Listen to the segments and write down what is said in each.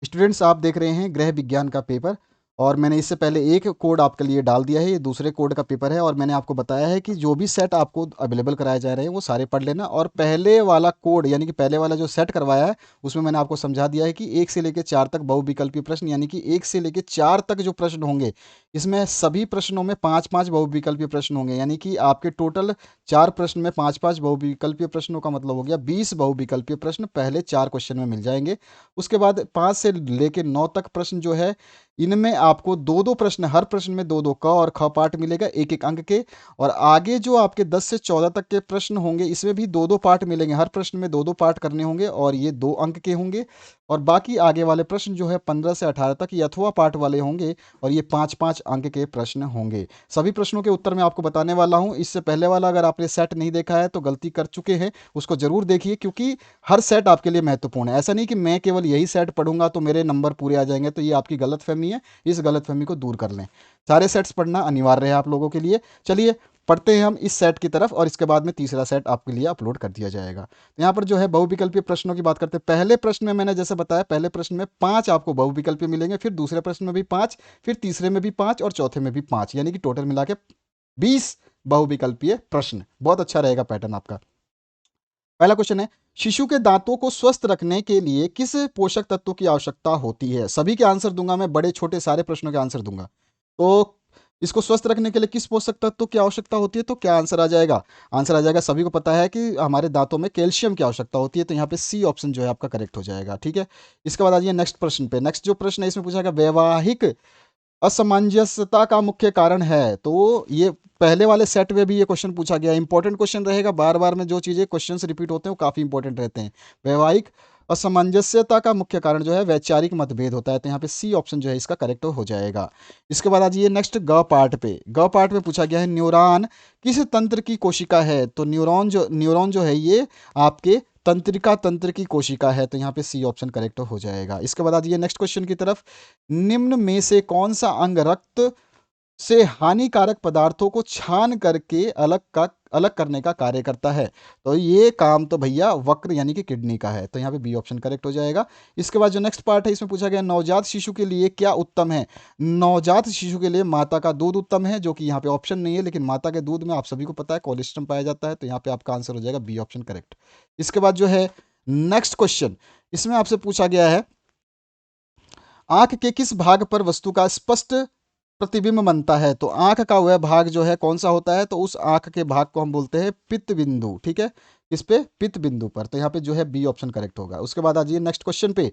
Students, आप देख रहे हैं गृह विज्ञान का पेपर। और मैंने इससे पहले एक कोड आपके लिए डाल दिया है, ये दूसरे कोड का पेपर है। और मैंने आपको बताया है कि जो भी सेट आपको अवेलेबल कराए जा रहे हैं वो सारे पढ़ लेना। और पहले वाला कोड यानी कि पहले वाला जो सेट करवाया है उसमें मैंने आपको समझा दिया है कि 1 से लेकर 4 तक बहुविकल्पीय प्रश्न, यानी कि 1 से लेकर 4 तक जो प्रश्न होंगे इसमें सभी प्रश्नों में 5 5 बहुविकल्पीय प्रश्न होंगे। यानी कि आपके टोटल 4 प्रश्न में 5 5 बहुविकल्पीय प्रश्नों का मतलब हो गया 20 बहुविकल्पीय प्रश्न पहले 4 क्वेश्चन में मिल जाएंगे। उसके बाद 5 से लेकर 9 तक प्रश्न जो है इनमें आपको दो दो प्रश्न, हर प्रश्न में दो दो क और ख पार्ट मिलेगा, एक एक अंक के। और आगे जो आपके 10 से 14 तक के प्रश्न होंगे इसमें भी दो दो पार्ट मिलेंगे, हर प्रश्न में दो दो पार्ट करने होंगे और ये 2 अंक के होंगे। और बाकी आगे वाले प्रश्न जो है 15 से 18 तक ये अथवा पार्ट वाले होंगे और ये 5 5 अंक के प्रश्न होंगे। सभी प्रश्नों के उत्तर मैं आपको बताने वाला हूँ। इससे पहले वाला अगर आपने सेट नहीं देखा है तो गलती कर चुके हैं, उसको जरूर देखिए, क्योंकि हर सेट आपके लिए महत्वपूर्ण है। ऐसा नहीं कि मैं केवल यही सेट पढ़ूंगा तो मेरे नंबर पूरे आ जाएंगे, तो ये आपकी गलतफहमी है। इस गलतफहमी को दूर कर लें। सारे सेट्स पढ़ना अनिवार्य है आप लोगों के लिए। चलिए पढ़ते हैं हम इस सेट की तरफ, और इसके बाद में तीसरा सेट आपके लिए अपलोड कर दिया जाएगा। तो यहाँ पर जो है बहुविकल्पीय प्रश्नों की बात करते हैं। पहले प्रश्न में मैंने जैसे बताया, पहले प्रश्न में 5 आपको बहुविकल्पीय मिलेंगे, फिर दूसरे प्रश्न में भी 5, फिर तीसरे में भी 5 और चौथे में भी 5, यानी कि टोटल मिला के 20 बहुविकल्पीय प्रश्न। बहुत अच्छा रहेगा पैटर्न आपका। पहला क्वेश्चन है, शिशु के दांतों को स्वस्थ रखने के लिए किस पोषक तत्व की आवश्यकता होती है? सभी के आंसर दूंगा मैं, बड़े छोटे सारे प्रश्नों के आंसर दूंगा। तो इसको स्वस्थ रखने के लिए किस पोषक तत्व की आवश्यकता होती है? तो क्या आंसर आ जाएगा? आंसर आ जाएगा, सभी को पता है कि हमारे दांतों में कैल्शियम की आवश्यकता होती है, तो यहाँ पे सी ऑप्शन जो है आपका करेक्ट हो जाएगा। ठीक है, इसके बाद आ जाइए नेक्स्ट प्रश्न पे। नेक्स्ट जो प्रश्न है इसमें पूछा गया वैवाहिक असमंजसता का मुख्य कारण है। तो ये पहले वाले सेट में भी ये क्वेश्चन पूछा गया, इंपॉर्टेंट क्वेश्चन रहेगा। बार बार में जो चीज़ें क्वेश्चंस रिपीट होते हैं वो काफ़ी इंपॉर्टेंट रहते हैं। वैवाहिक असमंजस्यता का मुख्य कारण जो है वैचारिक मतभेद होता है, तो यहाँ पे सी ऑप्शन जो है इसका करेक्ट हो जाएगा। इसके बाद आ जाइए नेक्स्ट ग पार्ट पे। ग पार्ट में पूछा गया है न्यूरॉन किस तंत्र की कोशिका है? तो न्यूरॉन जो है ये आपके तंत्रिका तंत्र की कोशिका है, तो यहाँ पे सी ऑप्शन करेक्ट हो जाएगा। इसके बाद आ जाइए नेक्स्ट क्वेश्चन की तरफ। निम्न में से कौन सा अंग रक्त से हानिकारक पदार्थों को छान करके अलग करने का कार्य करता है? तो ये काम तो भैया वक्र यानी कि किडनी का है, तो यहाँ पे बी ऑप्शन करेक्ट हो जाएगा। इसके बाद जो नेक्स्ट पार्ट है इसमें पूछा गया नवजात शिशु के लिए क्या उत्तम है? नवजात शिशु के लिए माता का दूध उत्तम है, जो कि यहाँ पे ऑप्शन नहीं है, लेकिन माता के दूध में आप सभी को पता है कोलेस्ट्रॉल पाया जाता है, तो यहाँ पे आपका आंसर हो जाएगा बी ऑप्शन करेक्ट। इसके बाद जो है नेक्स्ट क्वेश्चन, इसमें आपसे पूछा गया है आंख के किस भाग पर वस्तु का स्पष्ट प्रतिबिंब बनता है? तो आंख का वह भाग जो है कौन सा होता है? तो उस आंख के भाग को हम बोलते हैं पित्त बिंदु। ठीक है, इस पे पित्त बिंदु पर, तो यहाँ पे जो है बी ऑप्शन करेक्ट होगा। उसके बाद आ जाइए नेक्स्ट क्वेश्चन पे।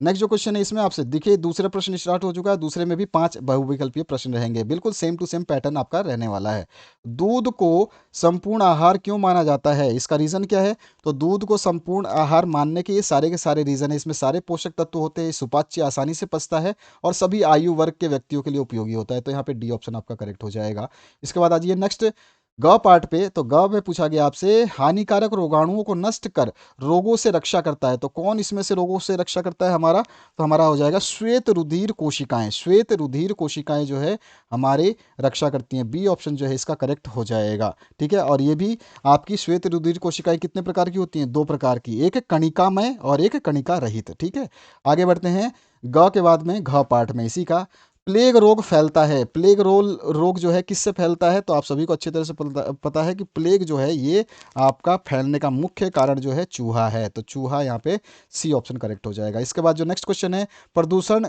नेक्स्ट जो क्वेश्चन है इसमें आपसे देखिए दूसरा प्रश्न स्टार्ट हो चुका है, दूसरे में भी 5 बहुविकल्पीय प्रश्न रहेंगे, बिल्कुल सेम टू सेम पैटर्न आपका रहने वाला है। दूध को संपूर्ण आहार क्यों माना जाता है? इसका रीजन क्या है? तो दूध को संपूर्ण आहार मानने के ये सारे के सारे रीजन है। इसमें सारे पोषक तत्व होते हैं, सुपाच्य, आसानी से पचता है और सभी आयु वर्ग के व्यक्तियों के लिए उपयोगी होता है, तो यहाँ पे डी ऑप्शन आपका करेक्ट हो जाएगा। इसके बाद आ जाइए नेक्स्ट ग पार्ट पे। तो ग में पूछा गया आपसे हानिकारक रोगाणुओं को नष्ट कर रोगों से रक्षा करता है। तो कौन इसमें से रोगों से रक्षा करता है हमारा? तो हमारा हो जाएगा श्वेत रुधिर कोशिकाएं। श्वेत रुधिर कोशिकाएं जो है हमारे रक्षा करती हैं, बी ऑप्शन जो है इसका करेक्ट हो जाएगा। ठीक है, और ये भी आपकी श्वेत रुधिर कोशिकाएं कितने प्रकार की होती हैं? 2 प्रकार की, एक कणिकामय और एक कणिका रहित। ठीक है, आगे बढ़ते हैं ग के बाद में घ पार्ट में इसी का। प्लेग रोग फैलता है, रोग जो है किससे फैलता है? तो आप सभी को अच्छी तरह से पता है कि प्लेग जो है ये आपका फैलने का मुख्य कारण जो है चूहा है, तो चूहा यहाँ पे सी ऑप्शन करेक्ट हो जाएगा। इसके बाद जो नेक्स्ट क्वेश्चन है प्रदूषण,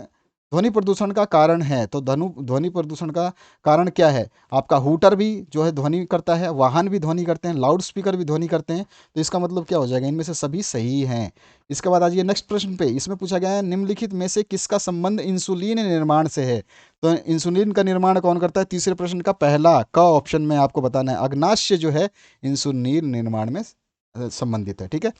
ध्वनि प्रदूषण का कारण है। तो ध्वनि प्रदूषण का कारण क्या है? आपका हूटर भी जो है ध्वनि करता है, वाहन भी ध्वनि करते हैं, लाउड स्पीकर भी ध्वनि करते हैं, तो इसका मतलब क्या हो जाएगा? इनमें से सभी सही हैं। इसके बाद आ जाइए नेक्स्ट प्रश्न पे। इसमें पूछा गया है निम्नलिखित में से किसका संबंध इंसुलिन निर्माण से है? तो इंसुलिन का निर्माण कौन करता है? तीसरे प्रश्न का पहला क ऑप्शन में आपको बताना है, अग्नाशय जो है इंसुलिन निर्माण में संबंधित है। ठीक है,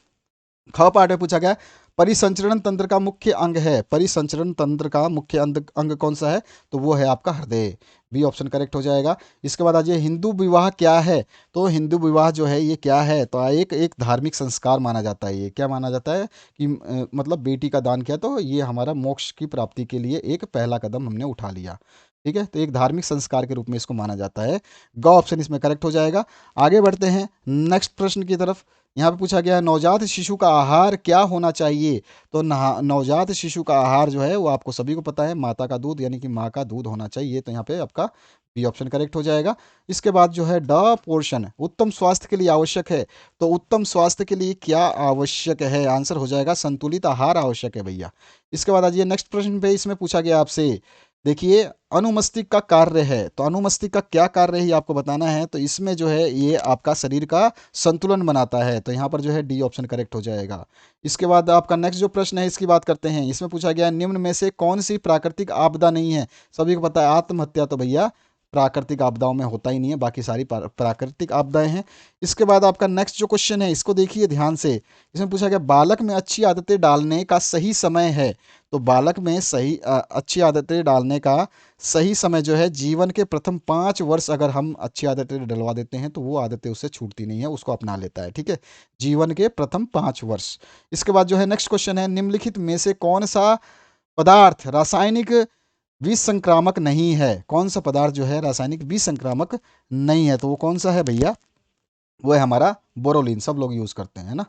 ख पार्ट में पूछा गया परिसंचरण तंत्र का मुख्य अंग है। परिसंचरण तंत्र का मुख्य अंग कौन सा है? तो वो है आपका हृदय, बी ऑप्शन करेक्ट हो जाएगा। इसके बाद आ जाइए हिंदू विवाह क्या है? तो हिंदू विवाह जो है ये क्या है? तो एक एक धार्मिक संस्कार माना जाता है। ये क्या माना जाता है कि मतलब बेटी का दान किया तो ये हमारा मोक्ष की प्राप्ति के लिए एक पहला कदम हमने उठा लिया। ठीक है, तो एक धार्मिक संस्कार के रूप में इसको माना जाता है। ग ऑप्शन इसमें करेक्ट हो जाएगा। आगे बढ़ते हैं नेक्स्ट प्रश्न की तरफ। यहाँ पे पूछा गया है नवजात शिशु का आहार क्या होना चाहिए। तो नवजात शिशु का आहार जो है वो आपको सभी को पता है, माता का दूध यानी कि माँ का दूध होना चाहिए। तो यहाँ पे आपका बी ऑप्शन करेक्ट हो जाएगा। इसके बाद जो है ड पोर्शन, उत्तम स्वास्थ्य के लिए आवश्यक है। तो उत्तम स्वास्थ्य के लिए क्या आवश्यक है, आंसर हो जाएगा संतुलित आहार आवश्यक है भैया। इसके बाद आइए नेक्स्ट प्रश्न पे, इसमें पूछा गया आपसे, देखिए अनुमस्तिष्क का कार्य है। तो अनुमस्तिष्क का क्या कार्य है ये आपको बताना है। तो इसमें जो है ये आपका शरीर का संतुलन बनाता है। तो यहाँ पर जो है डी ऑप्शन करेक्ट हो जाएगा। इसके बाद आपका नेक्स्ट जो प्रश्न है इसकी बात करते हैं। इसमें पूछा गया निम्न में से कौन सी प्राकृतिक आपदा नहीं है। सभी को पता है आत्महत्या तो भैया प्राकृतिक आपदाओं में होता ही नहीं है, बाकी सारी प्राकृतिक आपदाएं हैं। इसके बाद आपका नेक्स्ट जो क्वेश्चन है इसको देखिए ध्यान से। इसमें पूछा गया बालक में अच्छी आदतें डालने का सही समय है। तो बालक में अच्छी आदतें डालने का सही समय जो है जीवन के प्रथम 5 वर्ष, अगर हम अच्छी आदतें डलवा देते हैं तो वो आदतें उससे छूटती नहीं है, उसको अपना लेता है। ठीक है, जीवन के प्रथम 5 वर्ष। इसके बाद जो है नेक्स्ट क्वेश्चन है निम्नलिखित में से कौन सा पदार्थ रासायनिक विसंक्रामक नहीं है। कौन सा पदार्थ जो है रासायनिक विसंक्रामक नहीं है। तो वो कौन सा है भैया, वो है हमारा बोरोलिन, सब लोग यूज़ करते हैं ना।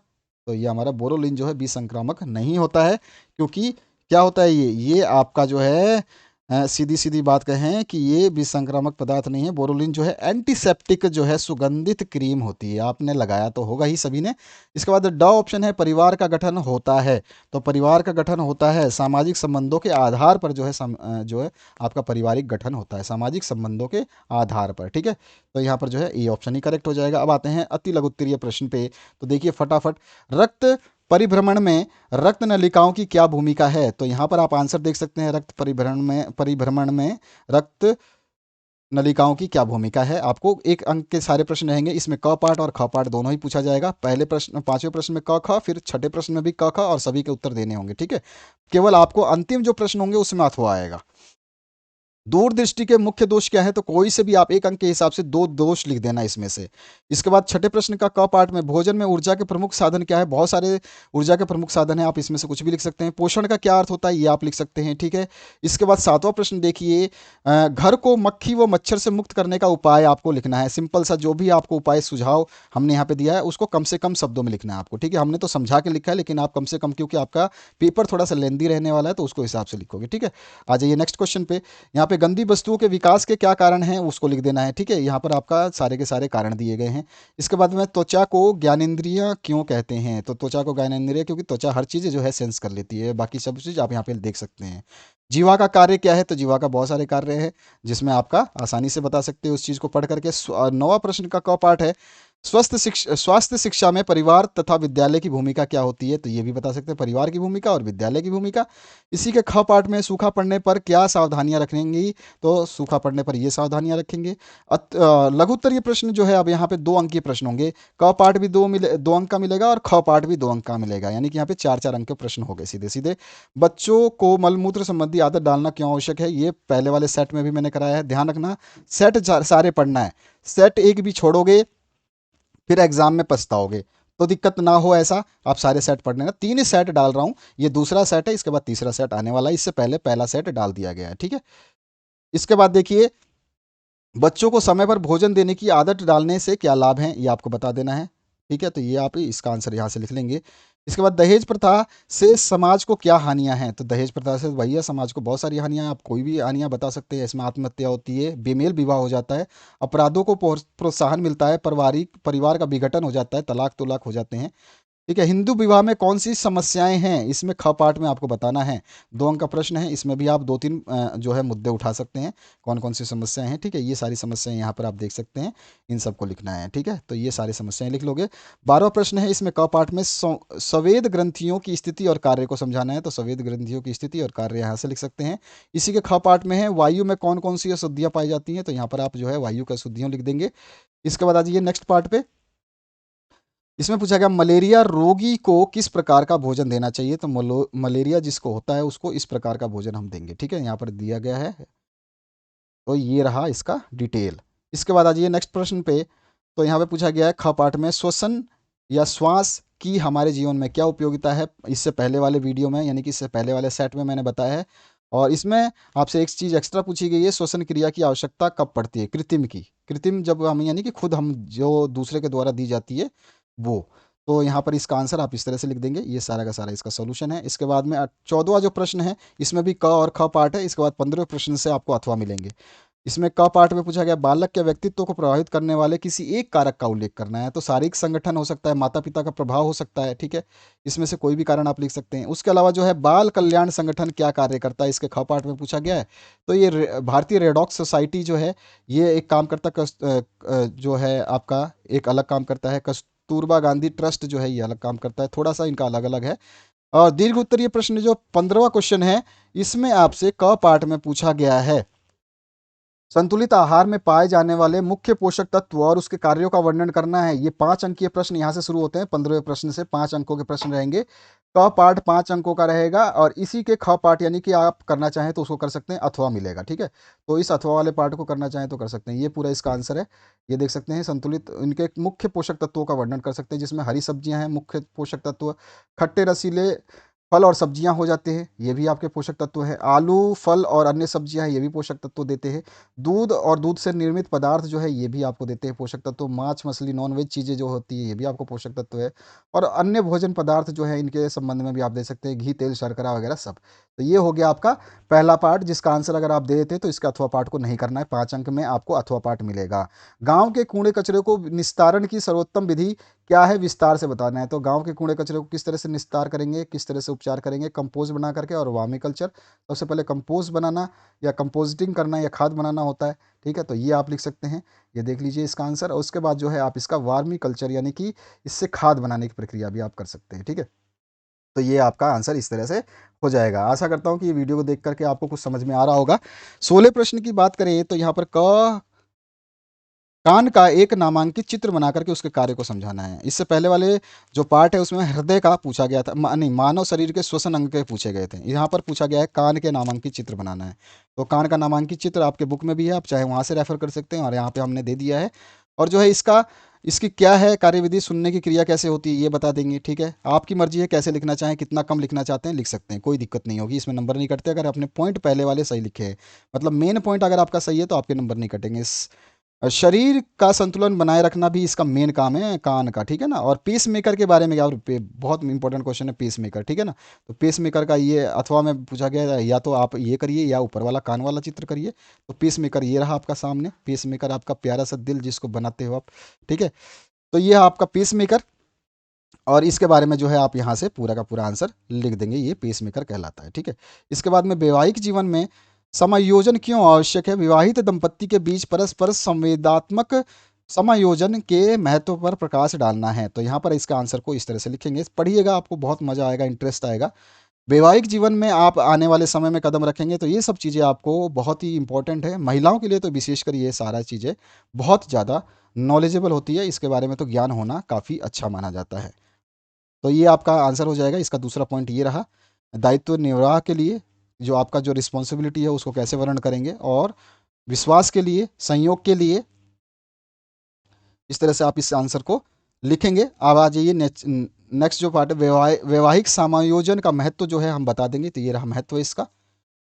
तो ये हमारा बोरोलिन जो है विसंक्रामक नहीं होता है, क्योंकि क्या होता है ये आपका जो है सीधी सीधी बात कहें कि ये विसंक्रामक पदार्थ नहीं है। बोरोलिन जो है एंटीसेप्टिक जो है सुगंधित क्रीम होती है, आपने लगाया तो होगा ही सभी ने। इसके बाद ड ऑप्शन है परिवार का गठन होता है। तो परिवार का गठन होता है सामाजिक संबंधों के आधार पर, जो है जो है आपका पारिवारिक गठन होता है सामाजिक संबंधों के आधार पर। ठीक है, तो यहाँ पर जो है ए ऑप्शन ही करेक्ट हो जाएगा। अब आते हैं अति लघु उत्तरीय प्रश्न पे। तो देखिए फटाफट, रक्त परिभ्रमण में रक्त नलिकाओं की क्या भूमिका है। तो यहाँ पर आप आंसर देख सकते हैं, रक्त परिभ्रमण में रक्त नलिकाओं की क्या भूमिका है। आपको एक अंक के सारे प्रश्न रहेंगे, इसमें क पार्ट और ख पार्ट दोनों ही पूछा जाएगा। पहले प्रश्न 5वें प्रश्न में क ख, फिर 6ठे प्रश्न में भी क ख, और सभी के उत्तर देने होंगे। ठीक है, केवल आपको अंतिम जो प्रश्न होंगे उसमें अथवा आएगा। दूरदृष्टि के मुख्य दोष क्या है। तो कोई से भी आप एक अंक के हिसाब से 2 दोष लिख देना इसमें से। इसके बाद 6ठे प्रश्न का क पार्ट में भोजन में ऊर्जा के प्रमुख साधन क्या है। बहुत सारे ऊर्जा के प्रमुख साधन है, आप इसमें से कुछ भी लिख सकते हैं। पोषण का क्या अर्थ होता है ये आप लिख सकते हैं। ठीक है, इसके बाद 7वां प्रश्न देखिए, घर को मक्खी व मच्छर से मुक्त करने का उपाय आपको लिखना है। सिंपल सा जो भी आपको उपाय सुझाव हमने यहाँ पे दिया है उसको कम से कम शब्दों में लिखना है आपको। ठीक है, हमने तो समझा के लिखा है, लेकिन आप कम से कम, क्योंकि आपका पेपर थोड़ा सा लेंदी रहने वाला है, तो उसको हिसाब से लिखोगे। ठीक है, आ जाइए नेक्स्ट क्वेश्चन पे। यहाँ पे गंदी वस्तुओं के विकास के क्या कारण हैं उसको लिख देना है। ठीक है, यहाँ पर आपका सारे के सारे कारण दिए गए हैं। इसके बाद में त्वचा को ज्ञानेंद्रिय क्यों कहते हैं। तो त्वचा को ज्ञानेंद्रिय क्योंकि त्वचा हर चीज़ जो है सेंस कर लेती है, बाकी सब चीज़ आप यहाँ पे देख सकते हैं। जीवा का कार्य क्या है। तो जीवा का बहुत सारे कार्य हैं, जिसमें आपका आसानी से बता सकते हो उस चीज़ को पढ़ करके। 9वां प्रश्न का क पार्ट है स्वास्थ्य शिक्षा में परिवार तथा विद्यालय की भूमिका क्या होती है। तो ये भी बता सकते हैं, परिवार की भूमिका और विद्यालय की भूमिका। इसी के ख पार्ट में सूखा पड़ने पर क्या सावधानियां रखेंगी। तो सूखा पड़ने पर ये सावधानियां रखेंगे। लघु उत्तरीय प्रश्न जो है अब यहाँ पे 2 अंक के प्रश्न होंगे। क पार्ट भी 2 अंक का मिलेगा और ख पार्ट भी 2 अंक का मिलेगा, यानी कि यहाँ पे 4-4 अंक के प्रश्न हो गए सीधे सीधे। बच्चों को मलमूत्र संबंधी आदत डालना क्यों आवश्यक है। ये पहले वाले सेट में भी मैंने कराया है, ध्यान रखना। सेट सारे पढ़ना है, सेट एक भी छोड़ोगे फिर एग्जाम में पछताओगे। तो दिक्कत ना हो ऐसा, आप सारे सेट पढ़ लेना। 3 ही सेट डाल रहा हूँ, ये दूसरा सेट है, इसके बाद तीसरा सेट आने वाला है, इससे पहले पहला सेट डाल दिया गया है। ठीक है, इसके बाद देखिए बच्चों को समय पर भोजन देने की आदत डालने से क्या लाभ हैं, ये आपको बता देना है। ठीक है, तो ये आप इसका आंसर यहाँ से लिख लेंगे। इसके बाद दहेज प्रथा से समाज को क्या हानियां हैं। तो दहेज प्रथा से भैया समाज को बहुत सारी हानियां हैं, आप कोई भी हानियां बता सकते हैं। इसमें आत्महत्या होती है, बेमेल विवाह हो जाता है, अपराधों को प्रोत्साहन मिलता है, परिवार का विघटन हो जाता है, तलाक तुलाक हो जाते हैं। ठीक है, हिंदू विवाह में कौन सी समस्याएं हैं, इसमें ख पार्ट में आपको बताना है। 2 अंक का प्रश्न है, इसमें भी आप 2-3 जो है मुद्दे उठा सकते हैं, कौन कौन सी समस्याएं हैं। ठीक है, ये सारी समस्याएं यहाँ पर आप देख सकते हैं, इन सबको लिखना है। ठीक है, तो ये सारी समस्याएं लिख लोगे। 12वां प्रश्न है, इसमें क पार्ट में संवेद ग्रंथियों की स्थिति और कार्य को समझाना है। तो संवेद ग्रंथियों की स्थिति और कार्य यहाँ से लिख सकते हैं। इसी के ख पार्ट में है वायु में कौन कौन सी अशुद्धियाँ पाई जाती हैं। तो यहाँ पर आप जो है वायु की अशुद्धियाँ लिख देंगे। इसके बाद आ जाइए नेक्स्ट पार्ट पे। इसमें पूछा गया मलेरिया रोगी को किस प्रकार का भोजन देना चाहिए। तो मलेरिया जिसको होता है उसको इस प्रकार का भोजन हम देंगे। ठीक है, यहाँ पर दिया गया है, तो ये रहा इसका डिटेल। इसके बाद आ जाइए नेक्स्ट प्रश्न पे। तो यहाँ पे पूछा गया है ख पार्ट में श्वसन या श्वास की हमारे जीवन में क्या उपयोगिता है। इससे पहले वाले वीडियो में, यानी कि इससे पहले वाले सेट में मैंने बताया है। और इसमें आपसे एक चीज़ एक्स्ट्रा पूछी गई है, श्वसन क्रिया की आवश्यकता कब पड़ती है। कृत्रिम की, कृत्रिम जब हम, यानी कि खुद हम जो दूसरे के द्वारा दी जाती है वो। तो यहाँ पर इसका आंसर आप इस तरह से लिख देंगे, ये सारा का सारा इसका सोल्यूशन है। इसके बाद में 14वां जो प्रश्न है, इसमें भी क और ख पार्ट है। इसके बाद 15वें प्रश्न से आपको अथवा मिलेंगे। इसमें क पार्ट में पूछा गया बालक के व्यक्तित्व को प्रभावित करने वाले किसी एक कारक का उल्लेख करना है। तो शारीरिक संगठन हो सकता है, माता पिता का प्रभाव हो सकता है, ठीक है, इसमें से कोई भी कारण आप लिख सकते हैं। उसके अलावा जो है बाल कल्याण संगठन क्या कार्य करता है, इसके ख पार्ट में पूछा गया है। तो ये भारतीय रेड क्रॉस सोसाइटी जो है, ये एक काम करता जो है आपका एक अलग काम करता है। कस्तूरबा गांधी ट्रस्ट जो है ये अलग काम करता है, थोड़ा सा इनका अलग अलग है। और दीर्घ उत्तरीय प्रश्न जो 15वां क्वेश्चन है, इसमें आपसे क पार्ट में पूछा गया है संतुलित आहार में पाए जाने वाले मुख्य पोषक तत्व और उसके कार्यों का वर्णन करना है। ये 5 अंकीय प्रश्न यहाँ से शुरू होते हैं। 15वें प्रश्न से 5 अंकों के प्रश्न रहेंगे। क पार्ट 5 अंकों का रहेगा और इसी के ख पार्ट यानी कि आप करना चाहें तो उसको कर सकते हैं, अथवा मिलेगा, ठीक है। तो इस अथवा वाले पार्ट को करना चाहें तो कर सकते हैं। ये पूरा इसका आंसर है। ये देख सकते हैं संतुलित इनके मुख्य पोषक तत्वों का वर्णन कर सकते हैं, जिसमें हरी सब्जियां हैं मुख्य पोषक तत्व, खट्टे रसीले फल और सब्जियां हो जाते हैं, ये भी आपके पोषक तत्व हैं। आलू, फल और अन्य सब्जियां हैं, ये भी पोषक तत्व देते हैं। दूध और दूध से निर्मित पदार्थ जो है ये भी आपको देते हैं पोषक तत्व। मांस मछली नॉन वेज चीज़ें जो होती है ये भी आपको पोषक तत्व है। और अन्य भोजन पदार्थ जो है इनके संबंध में भी आप दे सकते हैं, घी तेल शर्करा वगैरह सब। तो ये हो गया आपका पहला पार्ट, जिसका आंसर अगर आप दे देते तो इसका अथवा पार्ट को नहीं करना है। 5 अंक में आपको अथवा पार्ट मिलेगा। गाँव के कूड़े कचरे को निस्तारण की सर्वोत्तम विधि क्या है, विस्तार से बताना है। तो गांव के कूड़े कचरे को किस तरह से निस्तार करेंगे, किस तरह से उपचार करेंगे, कंपोस्ट बना करके और वार्मी कल्चर। सबसे पहले कंपोस्ट बनाना या कंपोजिटिंग करना या खाद बनाना होता है, ठीक है। तो ये आप लिख सकते हैं, ये देख लीजिए इसका आंसर। और उसके बाद जो है आप इसका वार्मी कल्चर यानी कि इससे खाद बनाने की प्रक्रिया भी आप कर सकते हैं, ठीक है। तो ये आपका आंसर इस तरह से हो जाएगा। आशा करता हूँ कि ये वीडियो को देख करके आपको कुछ समझ में आ रहा होगा। 16 प्रश्न की बात करें तो यहाँ पर क कान का एक नामांकित चित्र बना करके उसके कार्य को समझाना है। इससे पहले वाले जो पार्ट है उसमें हृदय का पूछा गया था, नहीं, मानव शरीर के श्वसन अंग के पूछे गए थे। यहाँ पर पूछा गया है कान के नामांकित चित्र बनाना है। तो कान का नामांकित चित्र आपके बुक में भी है, आप चाहे वहाँ से रेफर कर सकते हैं, और यहाँ पे हमने दे दिया है। और जो है इसकी क्या है कार्यविधि, सुनने की क्रिया कैसे होती है ये बता देंगे, ठीक है। आपकी मर्जी है कैसे लिखना चाहें, कितना कम लिखना चाहते हैं लिख सकते हैं, कोई दिक्कत नहीं होगी, इसमें नंबर नहीं कटते अगर आपने पॉइंट पहले वाले सही लिखे हैं। मतलब मेन पॉइंट अगर आपका सही है तो आपके नंबर नहीं कटेंगे। शरीर का संतुलन बनाए रखना भी इसका मेन काम है कान का, ठीक है ना। और पेस मेकर के बारे में क्या, और बहुत इंपॉर्टेंट क्वेश्चन है पेस मेकर, ठीक है ना। तो पेस मेकर का ये अथवा में पूछा गया है, या तो आप ये करिए या ऊपर वाला कान वाला चित्र करिए। तो पेस मेकर ये रहा आपका सामने, पेस मेकर आपका प्यारा सा दिल जिसको बनाते हो आप, ठीक है। तो ये है आपका पेस मेकर, और इसके बारे में जो है आप यहाँ से पूरा का पूरा आंसर लिख देंगे, ये पेस मेकर कहलाता है, ठीक है। इसके बाद में वैवाहिक जीवन में समायोजन क्यों आवश्यक है, विवाहित दंपत्ति के बीच परस्पर संवेदात्मक समायोजन के महत्व पर प्रकाश डालना है। तो यहाँ पर इसका आंसर को इस तरह से लिखेंगे, पढ़िएगा, आपको बहुत मजा आएगा, इंटरेस्ट आएगा। वैवाहिक जीवन में आप आने वाले समय में कदम रखेंगे तो ये सब चीज़ें आपको बहुत ही इंपॉर्टेंट है। महिलाओं के लिए तो विशेषकर ये सारा चीज़ें बहुत ज़्यादा नॉलेजेबल होती है, इसके बारे में तो ज्ञान होना काफ़ी अच्छा माना जाता है। तो ये आपका आंसर हो जाएगा। इसका दूसरा पॉइंट ये रहा, दायित्व निर्वाह के लिए जो आपका जो रिस्पॉन्सिबिलिटी है उसको कैसे वर्णन करेंगे, और विश्वास के लिए, संयोग के लिए, इस तरह से आप इस आंसर को लिखेंगे। अब आ जाइए नेक्स्ट जो पार्ट है, वैवाहिक समायोजन का महत्व जो है हम बता देंगे। तो ये रहा महत्व इसका।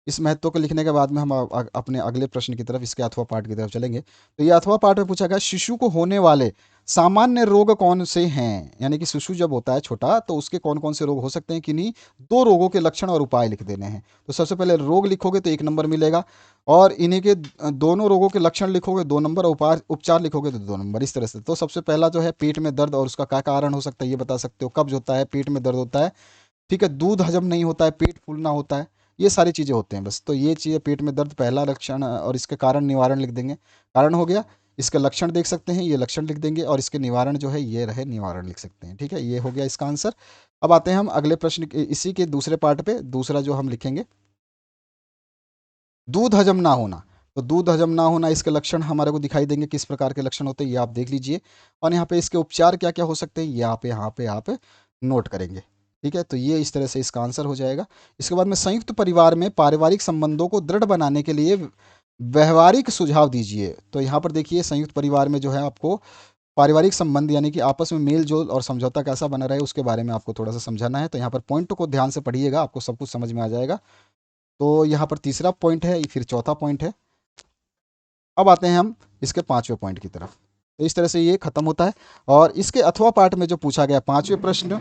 इस महत्व को लिखने के बाद में हम अपने अगले प्रश्न की तरफ, इसके अथवा पाठ की तरफ चलेंगे। तो ये अथवा पाठ में पूछा गया शिशु को होने वाले सामान्य रोग कौन से हैं, यानी कि शिशु जब होता है छोटा तो उसके कौन कौन से रोग हो सकते हैं, किन्हीं 2 रोगों के लक्षण और उपाय लिख देने हैं। तो सबसे पहले रोग लिखोगे तो 1 नंबर मिलेगा, और इन्हीं के दोनों रोगों के लक्षण लिखोगे 2 नंबर, उपचार लिखोगे तो 2 नंबर, इस तरह से। तो सबसे पहला जो है पेट में दर्द और उसका क्या कारण हो सकता है ये बता सकते हो। कब्ज होता है, पेट में दर्द होता है, ठीक है, दूध हजम नहीं होता है, पेट फूलना होता है, ये सारी चीज़ें होते हैं बस। तो ये चीज़ें पेट में दर्द पहला लक्षण, और इसके कारण निवारण लिख देंगे, कारण हो गया। इसके लक्षण देख सकते हैं, ये लक्षण लिख देंगे, और इसके निवारण जो है ये रहे निवारण लिख सकते हैं, ठीक है। ये हो गया इसका आंसर। अब आते हैं हम अगले प्रश्न इसी के दूसरे पार्ट पे, दूसरा जो हम लिखेंगे दूध हजम ना होना। तो दूध हजम ना होना, इसके लक्षण हमारे को दिखाई देंगे, किस प्रकार के लक्षण होते हैं ये आप देख लीजिए। और यहाँ पे इसके उपचार क्या क्या हो सकते हैं यहाँ पे आप नोट करेंगे, ठीक है। तो ये इस तरह से इसका आंसर हो जाएगा। इसके बाद में संयुक्त परिवार में पारिवारिक संबंधों को दृढ़ बनाने के लिए व्यवहारिक सुझाव दीजिए। तो यहाँ पर देखिए संयुक्त परिवार में जो है आपको पारिवारिक संबंध यानी कि आपस में मेल जोल और समझौता कैसा बना रहे उसके बारे में आपको थोड़ा सा समझाना है। तो यहाँ पर पॉइंट को ध्यान से पढ़िएगा, आपको सब कुछ समझ में आ जाएगा। तो यहाँ पर तीसरा पॉइंट है, फिर चौथा पॉइंट है। अब आते हैं हम इसके 5वें पॉइंट की तरफ। तो इस तरह से ये खत्म होता है। और इसके अथवा पाठ में जो पूछा गया पांचवें प्रश्न,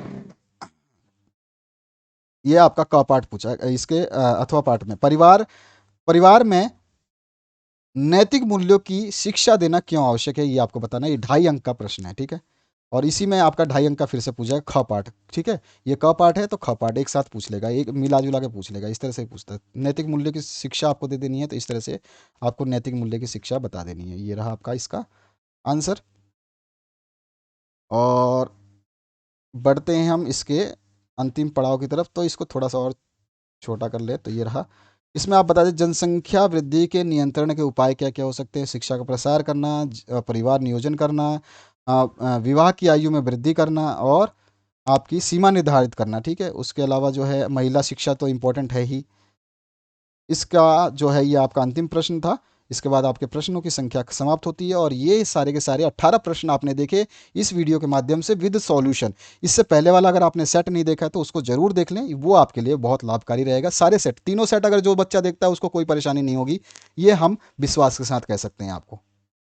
ये आपका क पाठ पूछा, इसके अथवा पाठ में परिवार परिवार में नैतिक मूल्यों की शिक्षा देना क्यों आवश्यक है, ये आपको बताना। ये 2.5 अंक का प्रश्न है, ठीक है। और इसी में आपका 2.5 अंक का फिर से पूछा है ख पाठ, ठीक है। ये क पाठ है तो ख पाठ एक साथ पूछ लेगा, एक मिला जुला के पूछ लेगा, इस तरह से ही पूछता है। नैतिक मूल्य की शिक्षा आपको दे देनी है, तो इस तरह से आपको नैतिक मूल्य की शिक्षा बता देनी है। ये रहा आपका इसका आंसर। और बढ़ते हैं हम इसके अंतिम पड़ाव की तरफ, तो इसको थोड़ा सा और छोटा कर ले, तो ये रहा। इसमें आप बता दें जनसंख्या वृद्धि के नियंत्रण के उपाय क्या क्या हो सकते हैं। शिक्षा का प्रसार करना, परिवार नियोजन करना, विवाह की आयु में वृद्धि करना, और आपकी सीमा निर्धारित करना, ठीक है। उसके अलावा जो है महिला शिक्षा तो इम्पोर्टेंट है ही। इसका जो है ये आपका अंतिम प्रश्न था। इसके बाद आपके प्रश्नों की संख्या समाप्त होती है, और ये सारे के सारे 18 प्रश्न आपने देखे इस वीडियो के माध्यम से विद सॉल्यूशन। इससे पहले वाला अगर आपने सेट नहीं देखा है तो उसको जरूर देख लें, वो आपके लिए बहुत लाभकारी रहेगा। सारे सेट, तीनों सेट अगर जो बच्चा देखता है उसको कोई परेशानी नहीं होगी, ये हम विश्वास के साथ कह सकते हैं आपको।